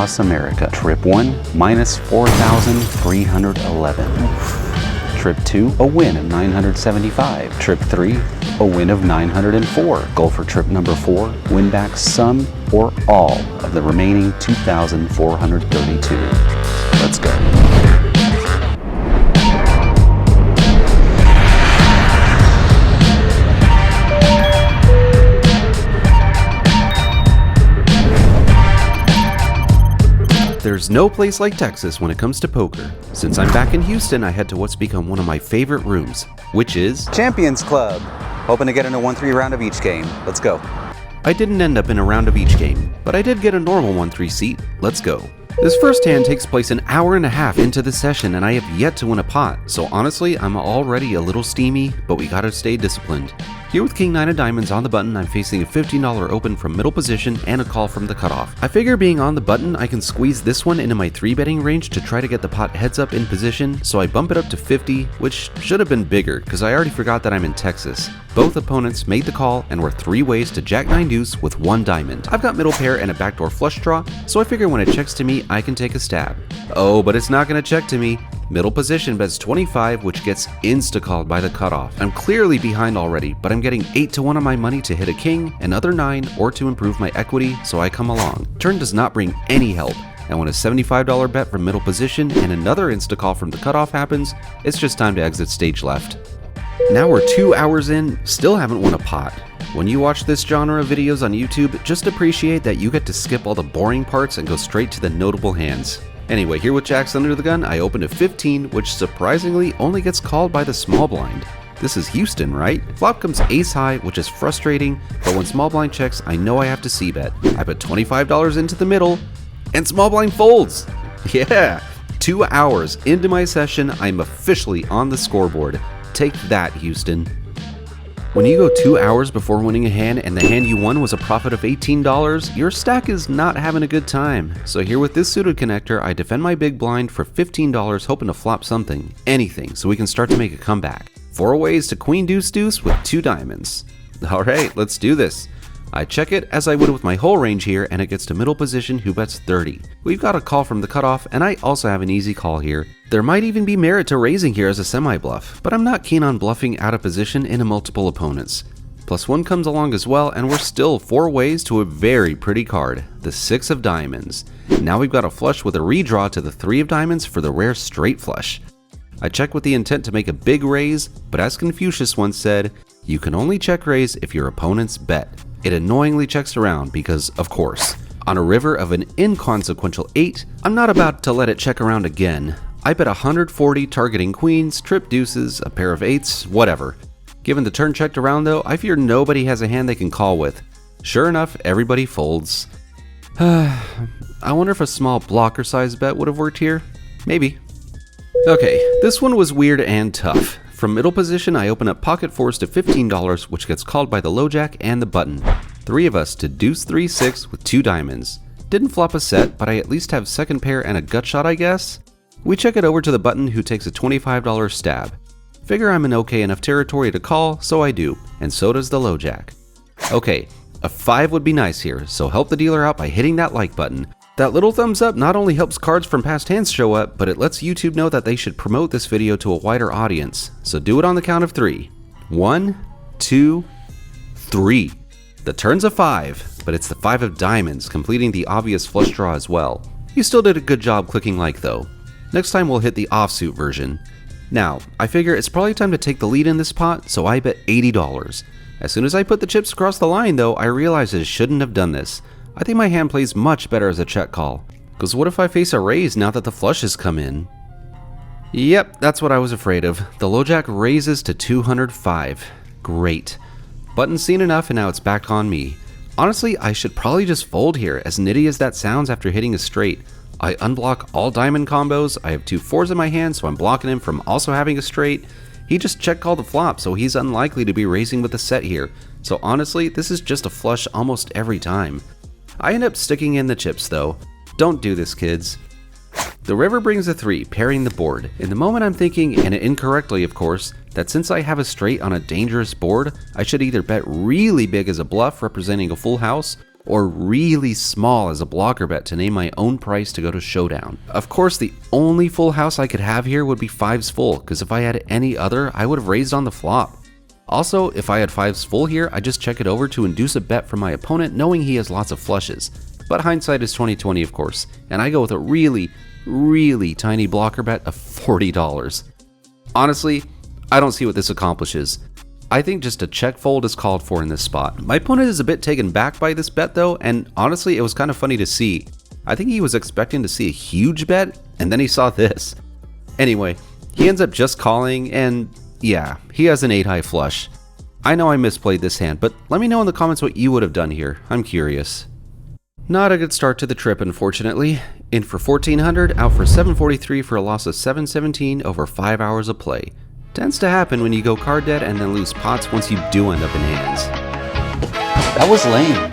Across America. Trip 1, minus 4,311. Trip 2, a win of 975. Trip 3, a win of 904. Goal for trip number 4, win back some or all of the remaining 2,432. Let's go. There's no place like Texas when it comes to poker. Since I'm back in Houston, I head to what's become one of my favorite rooms, which is Champions Club. Hoping to get in a 1-3 round of each game. Let's go. I didn't end up in a round of each game, but I did get a normal 1-3 seat. Let's go. This first hand takes place an hour and a half into the session and I have yet to win a pot, so honestly I'm already a little steamy, but we gotta stay disciplined. Here with King 9 of Diamonds on the button, I'm facing a $15 open from middle position and a call from the cutoff. I figure being on the button, I can squeeze this one into my 3-betting range to try to get the pot heads up in position, so I bump it up to 50, which should have been bigger because I already forgot that I'm in Texas. Both opponents made the call and were 3 ways to Jack 9 deuce with 1 diamond. I've got middle pair and a backdoor flush draw, so I figure when it checks to me, I can take a stab. Oh, but it's not gonna check to me. Middle position bets 25, which gets insta-called by the cutoff. I'm clearly behind already, but I'm getting 8 to 1 on my money to hit a king, another 9, or to improve my equity, so I come along. Turn does not bring any help, and when a $75 bet from middle position and another insta-call from the cutoff happens, it's just time to exit stage left. Now we're 2 hours in, still haven't won a pot. When you watch this genre of videos on YouTube, just appreciate that you get to skip all the boring parts and go straight to the notable hands. Anyway, here with jacks under the gun, I opened a 15, which surprisingly only gets called by the small blind. This is Houston, right? Flop comes ace high, which is frustrating, but when small blind checks, I know I have to c-bet. I put $25 into the middle, and small blind folds! Yeah! 2 hours into my session, I'm officially on the scoreboard. Take that, Houston. When you go 2 hours before winning a hand and the hand you won was a profit of $18, your stack is not having a good time. So here with this suited connector, I defend my big blind for $15 hoping to flop something, anything, so we can start to make a comeback. 4 ways to queen deuce deuce with 2 diamonds. Alright, let's do this. I check it as I would with my whole range here and it gets to middle position who bets 30. We've got a call from the cutoff and I also have an easy call here. There might even be merit to raising here as a semi-bluff, but I'm not keen on bluffing out of position into multiple opponents. +1 comes along as well and we're still 4 ways to a very pretty card, the 6 of diamonds. Now we've got a flush with a redraw to the 3 of diamonds for the rare straight flush. I check with the intent to make a big raise, but as Confucius once said, you can only check raise if your opponents bet. It annoyingly checks around because, of course, on a river of an inconsequential 8, I'm not about to let it check around again. I bet 140 targeting queens, trip deuces, a pair of 8s, whatever. Given the turn checked around though, I fear nobody has a hand they can call with. Sure enough, everybody folds. I wonder if a small blocker size bet would have worked here? Maybe. Okay, this one was weird and tough. From middle position, I open up pocket fours to $15, which gets called by the low jack and the button. 3 of us to deuce 3-6 with 2 diamonds. Didn't flop a set, but I at least have second pair and a gut shot, I guess? We check it over to the button who takes a $25 stab. Figure I'm in okay enough territory to call, so I do, and so does the low jack. Okay, a 5 would be nice here, so help the dealer out by hitting that like button. That little thumbs up not only helps cards from past hands show up, but it lets YouTube know that they should promote this video to a wider audience. So do it on the count of 3. 1, 2, 3. The turn's a 5, but it's the 5 of diamonds, completing the obvious flush draw as well. You still did a good job clicking like though. Next time we'll hit the offsuit version. Now, I figure it's probably time to take the lead in this pot, so I bet $80. As soon as I put the chips across the line though, I realize I shouldn't have done this. I think my hand plays much better as a check call. Cause what if I face a raise now that the flush has come in? Yep, that's what I was afraid of. The low jack raises to 205. Great. Button's seen enough and now it's back on me. Honestly, I should probably just fold here, as nitty as that sounds after hitting a straight. I unblock all diamond combos, I have 2 4s in my hand, so I'm blocking him from also having a straight. He just check called the flop, so he's unlikely to be raising with a set here. So honestly, this is just a flush almost every time. I end up sticking in the chips though. Don't do this, kids. The river brings a 3, pairing the board. In the moment I'm thinking, and incorrectly of course, that since I have a straight on a dangerous board, I should either bet really big as a bluff representing a full house, or really small as a blocker bet to name my own price to go to showdown. Of course, the only full house I could have here would be 5s full, because if I had any other, I would have raised on the flop. Also, if I had 5s full here, I just check it over to induce a bet from my opponent knowing he has lots of flushes. But hindsight is 20/20 of course, and I go with a really tiny blocker bet of $40. Honestly, I don't see what this accomplishes. I think just a check fold is called for in this spot. My opponent is a bit taken back by this bet though, and honestly it was kind of funny to see. I think he was expecting to see a huge bet, and then he saw this. Anyway, he ends up just calling, and yeah, he has an 8-high flush. I know I misplayed this hand, but let me know in the comments what you would have done here. I'm curious. Not a good start to the trip, unfortunately. In for 1400, out for 743 for a loss of 717 over 5 hours of play. Tends to happen when you go card dead and then lose pots once you do end up in hands. That was lame.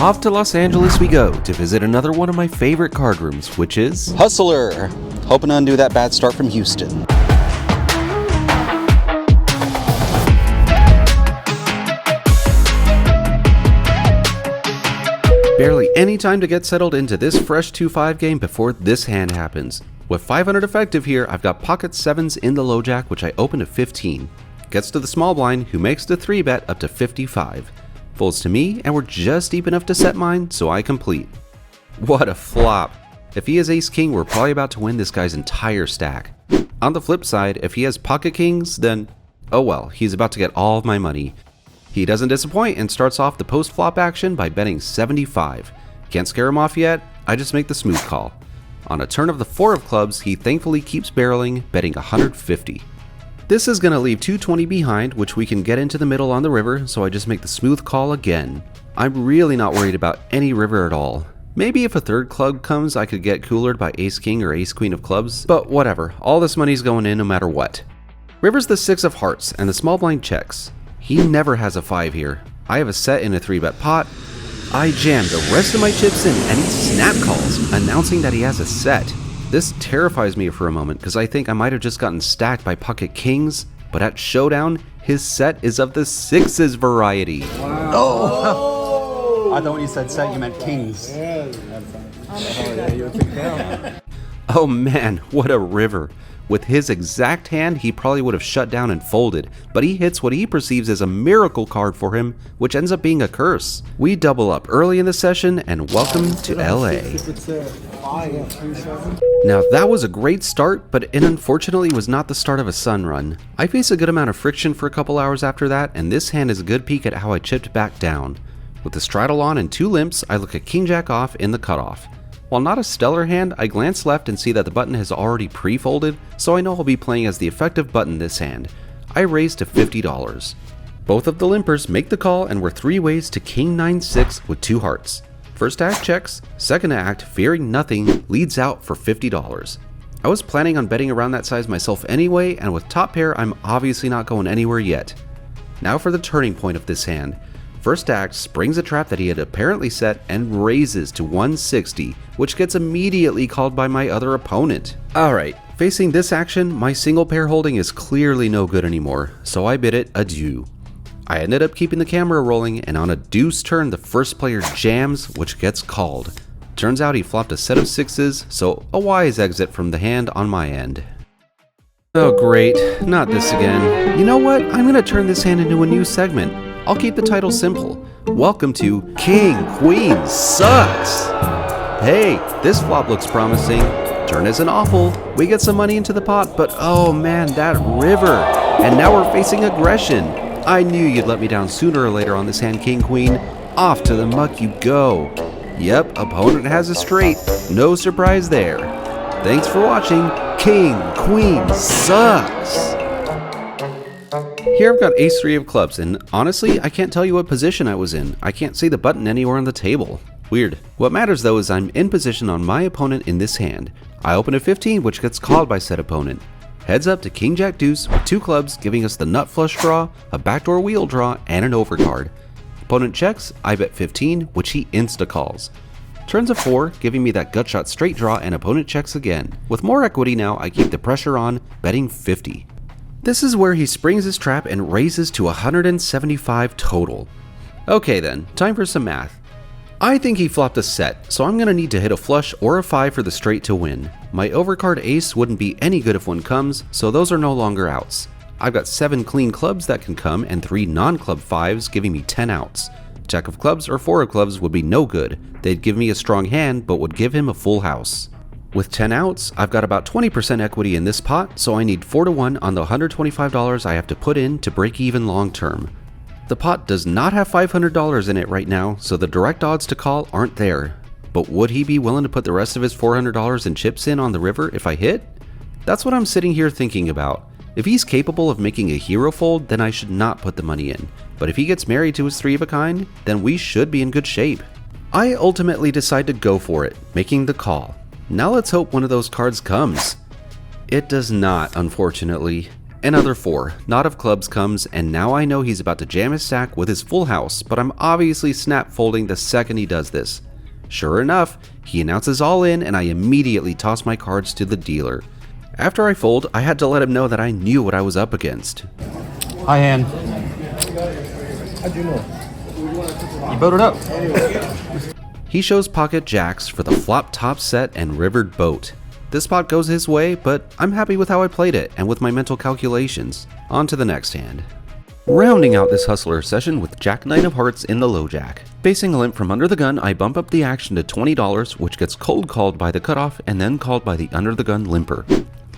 Off to Los Angeles we go to visit another one of my favorite card rooms, which is Hustler. Hoping to undo that bad start from Houston. barely any time to get settled into this fresh 2-5 game before this hand happens. With 500 effective here, I've got pocket 7s in the low jack, which I open to 15. Gets to the small blind, who makes the 3-bet up to 55. Folds to me, and we're just deep enough to set mine, so I complete. What a flop. If he has ace-king, we're probably about to win this guy's entire stack. On the flip side, if he has pocket kings, then oh well, he's about to get all of my money. He doesn't disappoint and starts off the post-flop action by betting 75. Can't scare him off yet, I just make the smooth call. On a turn of the 4 of clubs, he thankfully keeps barreling, betting 150. This is going to leave 220 behind, which we can get into the middle on the river, so I just make the smooth call again. I'm really not worried about any river at all. Maybe if a third club comes, I could get coolered by ace-king or ace-queen of clubs, but whatever, all this money's going in no matter what. River's the 6 of hearts, and the small blind checks. He never has a 5 here. I have a set in a 3-bet pot. I jam the rest of my chips in, and he snap calls, announcing that he has a set. This terrifies me for a moment, because I think I might have just gotten stacked by pocket kings, but at showdown, his set is of the 6s variety. Wow. Oh! I thought when you said set, you meant kings. Oh man, what a river. With his exact hand, he probably would have shut down and folded, but he hits what he perceives as a miracle card for him, which ends up being a curse. We double up early in the session, and welcome to LA. Now that was a great start, but it unfortunately was not the start of a sun run. I face a good amount of friction for a couple hours after that, and this hand is a good peek at how I chipped back down. With the straddle on and 2 limps, I look at king-jack off in the cutoff. While not a stellar hand, I glance left and see that the button has already pre-folded, so I know I'll be playing as the effective button this hand. I raise to $50. Both of the limpers make the call, and we're 3 ways to king 9-6 with 2 hearts. First act checks, second act, fearing nothing, leads out for $50. I was planning on betting around that size myself anyway, and with top pair, I'm obviously not going anywhere yet. Now for the turning point of this hand. First act springs a trap that he had apparently set and raises to 160, which gets immediately called by my other opponent. Alright, facing this action, my single pair holding is clearly no good anymore, so I bid it adieu. I ended up keeping the camera rolling, and on a deuce turn the first player jams, which gets called. Turns out he flopped a set of 6s, so a wise exit from the hand on my end. Oh great, not this again. You know what, I'm gonna turn this hand into a new segment. I'll keep the title simple. Welcome to King Queen Sucks! Hey, this flop looks promising. Turn isn't awful. We get some money into the pot, but oh man, that river. And now we're facing aggression. I knew you'd let me down sooner or later on this hand, King Queen. Off to the muck you go. Yep, opponent has a straight. No surprise there. Thanks for watching. King Queen Sucks! Here I've got ace-3 of clubs, and honestly, I can't tell you what position I was in. I can't see the button anywhere on the table. Weird. What matters though is I'm in position on my opponent in this hand. I open at 15, which gets called by said opponent. Heads up to king jack deuce with 2 clubs, giving us the nut flush draw, a backdoor wheel draw, and an overcard. Opponent checks, I bet 15, which he insta-calls. Turns a 4, giving me that gutshot straight draw, and opponent checks again. With more equity now, I keep the pressure on, betting 50. This is where he springs his trap and raises to 175 total. Okay then, time for some math. I think he flopped a set, so I'm gonna need to hit a flush or a 5 for the straight to win. My overcard ace wouldn't be any good if one comes, so those are no longer outs. I've got 7 clean clubs that can come and 3 non-club 5s giving me 10 outs. Jack of clubs or 4 of clubs would be no good. They'd give me a strong hand but would give him a full house. With 10 outs, I've got about 20% equity in this pot, so I need 4 to 1 on the $125 I have to put in to break even long term. The pot does not have $500 in it right now, so the direct odds to call aren't there. But would he be willing to put the rest of his $400 in chips in on the river if I hit? That's what I'm sitting here thinking about. If he's capable of making a hero fold, then I should not put the money in. But if he gets married to his 3 of a kind, then we should be in good shape. I ultimately decide to go for it, making the call. Now let's hope one of those cards comes. It does not, unfortunately. Another 4, Knot of clubs comes, and now I know he's about to jam his stack with his full house, but I'm obviously snap folding the second he does this. Sure enough, he announces all in and I immediately toss my cards to the dealer. After I fold, I had to let him know that I knew what I was up against. Hi, Han. How'd you know? You voted up. He shows pocket jacks for the flop top set and rivered boat. This pot goes his way, but I'm happy with how I played it and with my mental calculations. On to the next hand. Rounding out this hustler session with Jack 9 of hearts in the low jack. Facing a limp from under the gun, I bump up the action to $20, which gets cold called by the cutoff and then called by the under the gun limper.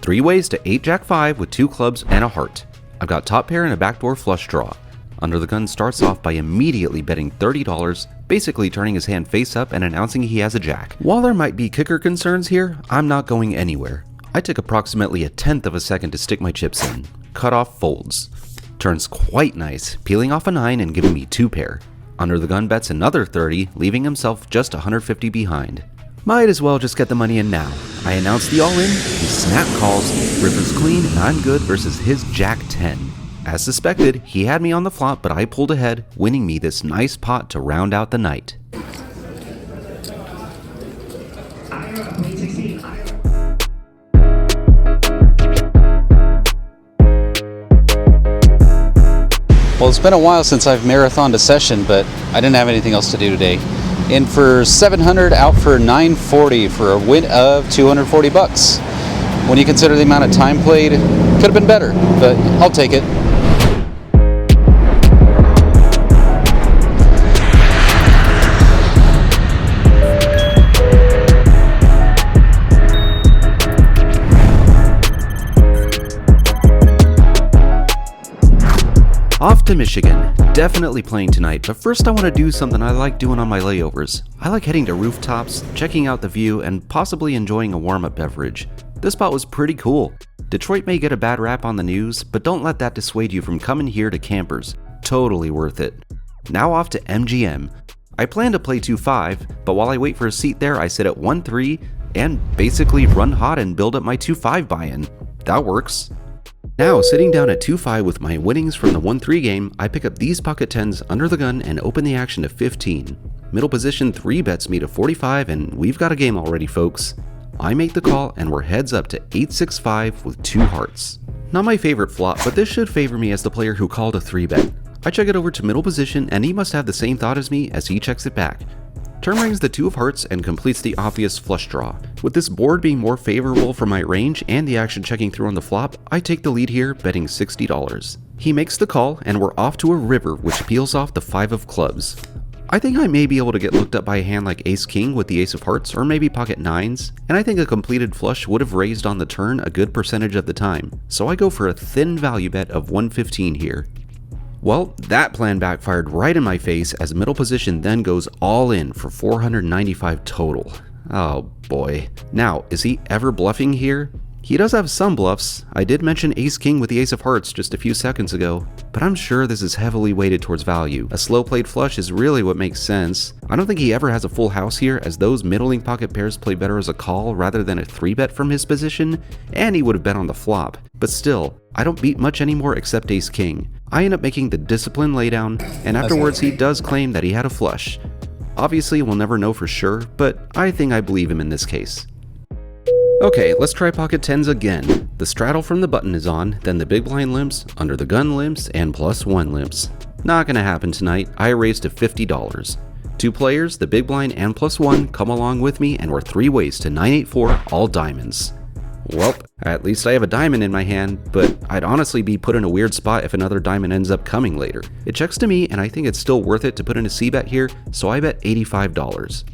3 ways to 8 jack 5 with 2 clubs and a heart. I've got top pair and a backdoor flush draw. Under the gun starts off by immediately betting $30, basically turning his hand face up and announcing he has a jack. While there might be kicker concerns here, I'm not going anywhere. I took approximately a 1/10 of a second to stick my chips in. Cutoff folds. Turns quite nice, peeling off a 9 and giving me 2 pair. Under the gun bets another 30, leaving himself just 150 behind. Might as well just get the money in now. I announce the all-in, he snap calls, river's clean and I'm good versus his jack 10. As suspected, he had me on the flop, but I pulled ahead, winning me this nice pot to round out the night. Well, it's been a while since I've marathoned a session, but I didn't have anything else to do today. In for 700, out for 940 for a win of 240 bucks. When you consider the amount of time played, could have been better, but I'll take it. Off to Michigan. Definitely playing tonight, but first I want to do something I like doing on my layovers. I like heading to rooftops, checking out the view, and possibly enjoying a warm-up beverage. This spot was pretty cool. Detroit may get a bad rap on the news, but don't let that dissuade you from coming here to Campers. Totally worth it. Now off to MGM. I plan to play 2-5, but while I wait for a seat there, I sit at 1-3 and basically run hot and build up my 2-5 buy-in. That works. Now, sitting down at 2-5 with my winnings from the 1-3 game, I pick up these pocket 10s under the gun and open the action to 15. Middle position 3 bets me to 45 and we've got a game already, folks. I make the call and we're heads up to 8-6-5 with 2 hearts. Not my favorite flop, but this should favor me as the player who called a 3-bet. I check it over to middle position and he must have the same thought as me as he checks it back. Turn rings the 2 of hearts and completes the obvious flush draw. With this board being more favorable for my range and the action checking through on the flop, I take the lead here, betting $60. He makes the call and we're off to a river which peels off the 5 of clubs. I think I may be able to get looked up by a hand like ace-king with the ace of hearts or maybe pocket 9s, and I think a completed flush would have raised on the turn a good percentage of the time, so I go for a thin value bet of 115 here. Well, that plan backfired right in my face as middle position then goes all in for 495 total. Oh boy. Now, is he ever bluffing here? He does have some bluffs. I did mention ace-king with the ace of hearts just a few seconds ago, but I'm sure this is heavily weighted towards value. A slow-played flush is really what makes sense. I don't think he ever has a full house here, as those middling pocket pairs play better as a call rather than a 3-bet from his position, and he would have bet on the flop. But still, I don't beat much anymore except ace-king. I end up making the disciplined laydown, and afterwards he does claim that he had a flush. Obviously, we'll never know for sure, but I think I believe him in this case. Okay, let's try pocket tens again. The straddle from the button is on, then the big blind limps, under the gun limps, and +1 limps. Not gonna happen tonight. I raised to $50. 2 players, the big blind and +1 come along with me, and we're 3 ways to 984 all diamonds. Well, at least I have a diamond in my hand, but I'd honestly be put in a weird spot if another diamond ends up coming later. It checks to me, and I think it's still worth it to put in a c-bet here, so I bet $85.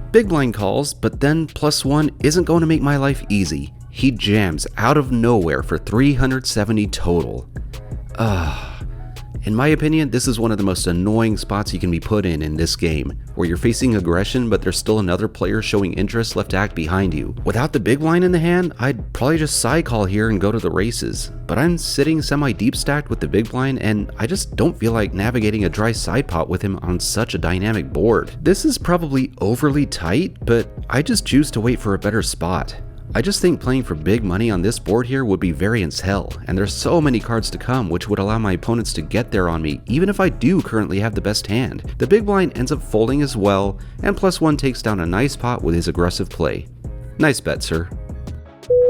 Big blind calls, but then +1 isn't going to make my life easy. He jams out of nowhere for 370 total. In my opinion, this is one of the most annoying spots you can be put in this game, where you're facing aggression but there's still another player showing interest left to act behind you. Without the big blind in the hand, I'd probably just side call here and go to the races. But I'm sitting semi-deep stacked with the big blind, and I just don't feel like navigating a dry side pot with him on such a dynamic board. This is probably overly tight, but I just choose to wait for a better spot. I just think playing for big money on this board here would be variance hell, and there's so many cards to come which would allow my opponents to get there on me even if I do currently have the best hand. The big blind ends up folding as well, and +1 takes down a nice pot with his aggressive play. Nice bet, sir.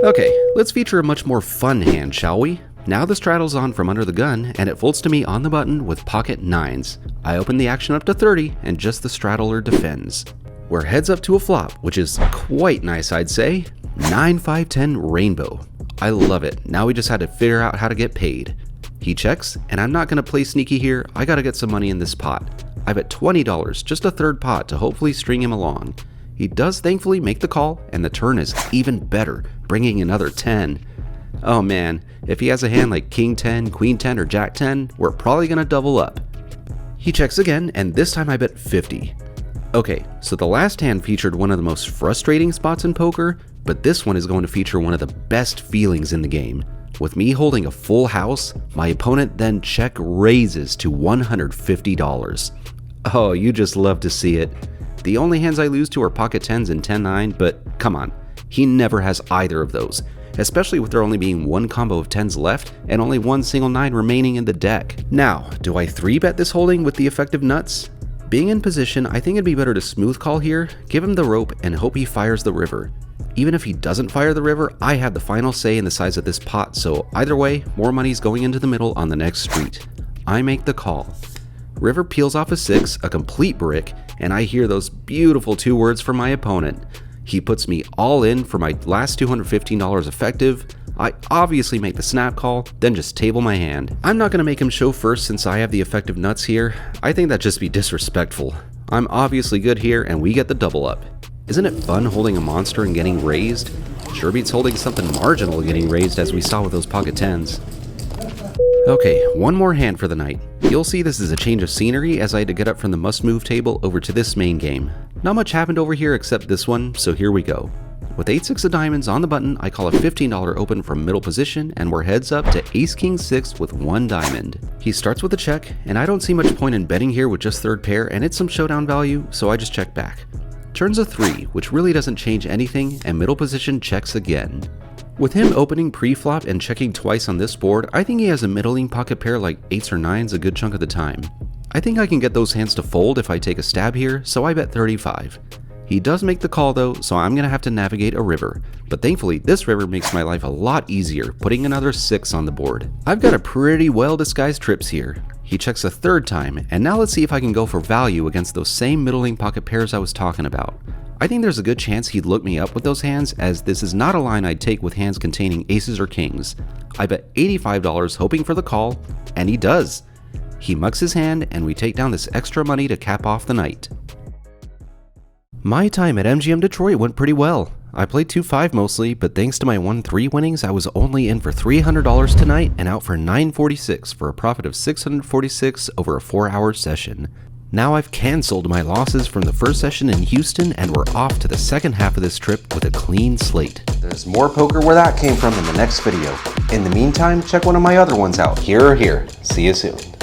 Okay, let's feature a much more fun hand, shall we? Now the straddle's on from under the gun, and it folds to me on the button with pocket 9s. I open the action up to 30, and just the straddler defends. We're heads up to a flop, which is quite nice, I'd say. 9-5-10 rainbow. I love it. Now we just had to figure out how to get paid. He checks, and I'm not going to play sneaky here. I got to get some money in this pot. I bet $20, just a third pot, to hopefully string him along. He does thankfully make the call, and the turn is even better, bringing another 10. Oh man, if he has a hand like King 10, Queen 10, or Jack 10, we're probably going to double up. He checks again, and this time I bet 50. Okay, so the last hand featured one of the most frustrating spots in poker, but this one is going to feature one of the best feelings in the game. With me holding a full house, my opponent then check raises to $150. Oh, you just love to see it. The only hands I lose to are pocket 10s and 10-9, but come on, he never has either of those, especially with there only being one combo of 10s left and only one single 9 remaining in the deck. Now, do I 3-bet this holding with the effective nuts? Being in position, I think it'd be better to smooth call here, give him the rope, and hope he fires the river. Even if he doesn't fire the river, I have the final say in the size of this pot, so either way, more money's going into the middle on the next street. I make the call. River peels off a 6, a complete brick, and I hear those beautiful 2 words from my opponent. He puts me all in for my last $215 effective. I obviously make the snap call, then just table my hand. I'm not going to make him show first since I have the effective nuts here. I think that'd just be disrespectful. I'm obviously good here, and we get the double up. Isn't it fun holding a monster and getting raised? Sure beats holding something marginal and getting raised, as we saw with those pocket 10s. Okay, one more hand for the night. You'll see this is a change of scenery, as I had to get up from the must-move table over to this main game. Not much happened over here except this one, so here we go. With 8-6 of diamonds on the button, I call a $15 open from middle position, and we're heads up to Ace-King 6 with 1 diamond. He starts with a check, and I don't see much point in betting here with just third pair, and it's some showdown value, so I just check back. Turns a 3, which really doesn't change anything, and middle position checks again. With him opening pre-flop and checking twice on this board, I think he has a middling pocket pair like 8s or 9s a good chunk of the time. I think I can get those hands to fold if I take a stab here, so I bet 35. He does make the call though, so I'm gonna have to navigate a river, but thankfully this river makes my life a lot easier, putting another 6 on the board. I've got a pretty well disguised trips here. He checks a third time, and now let's see if I can go for value against those same middling pocket pairs I was talking about. I think there's a good chance he'd look me up with those hands, as this is not a line I'd take with hands containing aces or kings. I bet $85 hoping for the call, and he does. He mucks his hand, and we take down this extra money to cap off the night. My time at MGM Detroit went pretty well. I played 2-5 mostly, but thanks to my 1-3 winnings, I was only in for $300 tonight and out for $946 for a profit of $646 over a 4-hour session. Now I've canceled my losses from the first session in Houston, and we're off to the second half of this trip with a clean slate. There's more poker where that came from in the next video. In the meantime, check one of my other ones out, here or here. See you soon.